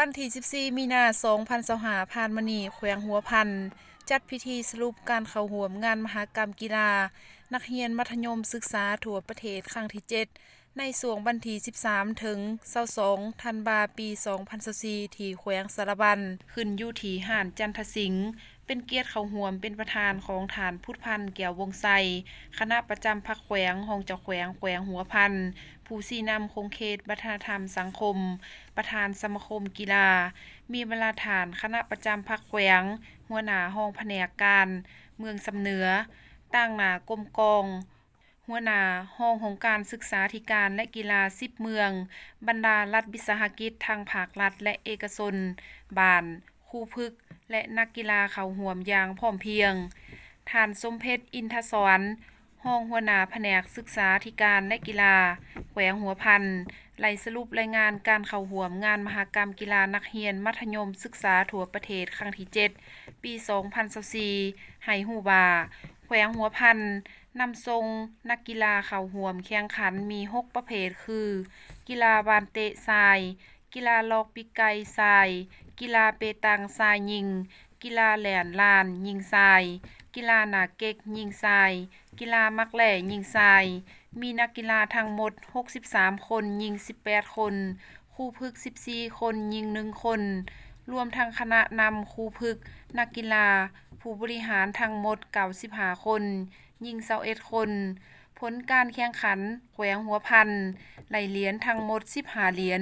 วันที่14มีนา2025ผ่านมานี้แขวงหัวพันจัดพิธีสรุปการเข้าร่วมงานมหกรรมกีฬานักเรียนมัธยมศึกษาทั่วประเทศครั้งที่7ในช่วงวันที่13ถึง22ธันวาคมปี2024ที่แขวงสารบัญขึ้นอยู่ที่ห้านจันทสิงห์เป็นเกียรติเข้าร่วมเป็นประธานของฐานพุทธพันธ์แก้ววงไสคณะประจำพรรคแขวงห้องเจ้าแขวงแขวงหัวพันผู้ชี้นำโครงเขตวัฒนธรรมสังคมประธานสมาคมกีฬามีเวลาฐานคณะประจำพรรคแขวงหัวหน้าห้องแผนกการเมืองสำเหนือตั้งหน้ากรมกองหัวหน้าห้องของการศึกษาธิการและกีฬา10เมืองบรรดารัฐวิสาหกิจทางภาครัฐและเอกชนบ้านครูพึกษ์และนักกีฬาเข้าร่วมอย่างพร้อมเพรียงท่านสมเพชรอินทศรห้องหัวหน้าแผนกศึกษาธิการและกีฬาแขวงหัวพันไล่สรุปรายงานการเข้าร่วมงานมหกรรมกีฬานักเรียนมัธยมศึกษาทั่วประเทศครั้งที่7ปี2024ให้ฮู้ว่าแขวงหัวพันนำส่งนักกีฬาเข้าร่วมแข่งขันมี6ประเภทคือกีฬาบานเตะทรายกีฬาลอกปิกไก่ทรายกีฬาเปตองทรายยิงกีฬาแหลนลานยิงทรายกีฬาหน้าเก็กยิงทรายกีฬามักแหล่ยิงทรายมีนักกีฬาทั้งหมด63คนยิง18คนครูพึกษ์14คนยิง1คนรวมทั้งคณะนำครูพึกษ์นักกีฬาผู้บริหารทั้งหมด95คนยิง21คนผลการแข่งขันแขวงหัวพันไล่เหรียญทั้งหมด15เหรียญ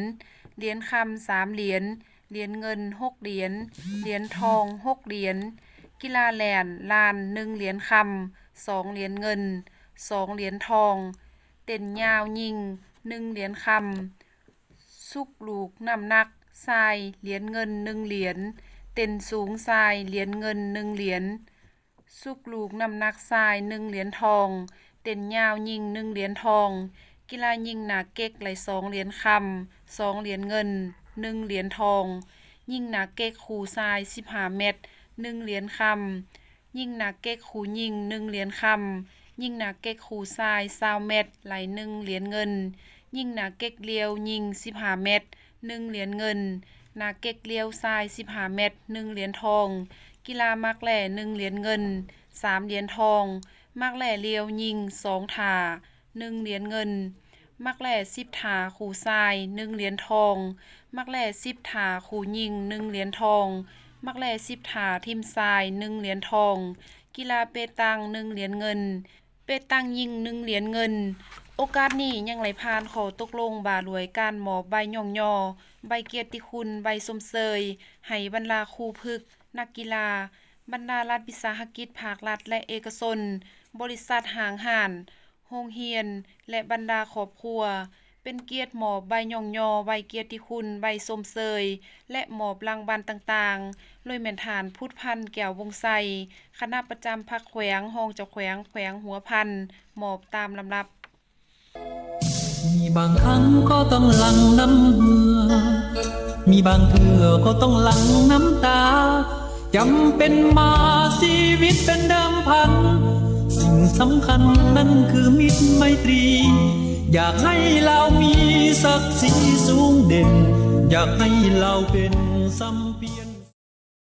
เหรียญคำ3เหรียญเหรียญเงิน6เหรียญเหรียญทอง6เหรียญกีฬาแหลนลาน1เหรียญคำ2เหรียญเงิน2เหรียญทองเต้นยาวยิง1เหรียญคำสุกลูกน้ำหนักทรายเหรียญเงิน1เหรียญเต้นสูงทรายเหรียญเงิน1เหรียญสุกลูกน้ำหนักทราย1เหรียญทองเต้นยาวยิง1เหรียญทองกีฬายิงหน้าเก๊กไหล2เหรียญคำ2เหรียญเงิน1เหรียญทองยิงหน้าเก๊กคู่ทราย15เมตร1เหรียญคำยิงหน้าเก๊กคู่ยิง1เหรียญคำยิงหน้าเก๊กคู่ทราย20เมตรไหล1เหรียญเงินยิงหน้าเก๊กเลียวยิง15เมตร1เหรียญเงินหน้าเก๊กเลียวทราย15เมตร1เหรียญทองกีฬามักแหล่1เหรียญเงิน3เหรียญทองมักแหล่เลียวยิง2ท่า1เหรียญเงินมักแหล่10ท่าคู่ทราย1เหรียญทองมักแหล่10ท่าคู่ยิง1เหรียญทองมักแหล่10ท่าทิมทราย1เหรียญทองกีฬาเปตอง1เหรียญเงินเปตองยิง1เหรียญเงินโอกาสนี้ยังไหลผ่านขอตกลงบ่ารวยการหมอบใบย่องยอใบเกียรติคุณใบสมเสยให้บรรดาครูพึกษ์นักกีฬาบรรดารัฐวิสาหกิจภาครัฐและเอกชนบริษัทห้างห้านโรงเรียนและบรรดาครอบครัวเป็นเกียรติหมอบใบย่องยอใบเกียรติคุณใบสมเสยและหมอบรางวัลต่างๆโดยแม่นฐานพุทธพันธ์แก้ววงไสคณะประจำพรรคแขวงห้องเจ้าแขวงแขวงหัวพันหมอบตามลำดับมีบางครั้งก็ต้องหลั่งน้ำเหงื่อมีบางเทื่อก็ต้องหลั่งน้ำตาจำเป็นมาชีวิตเป็นเดิมพันสิ่งสำคัญนั่นคือมิตรไมตรีอยากให้เรามีศักดิ์ศรีสูงเด่นอยากให้เราเป็นสำ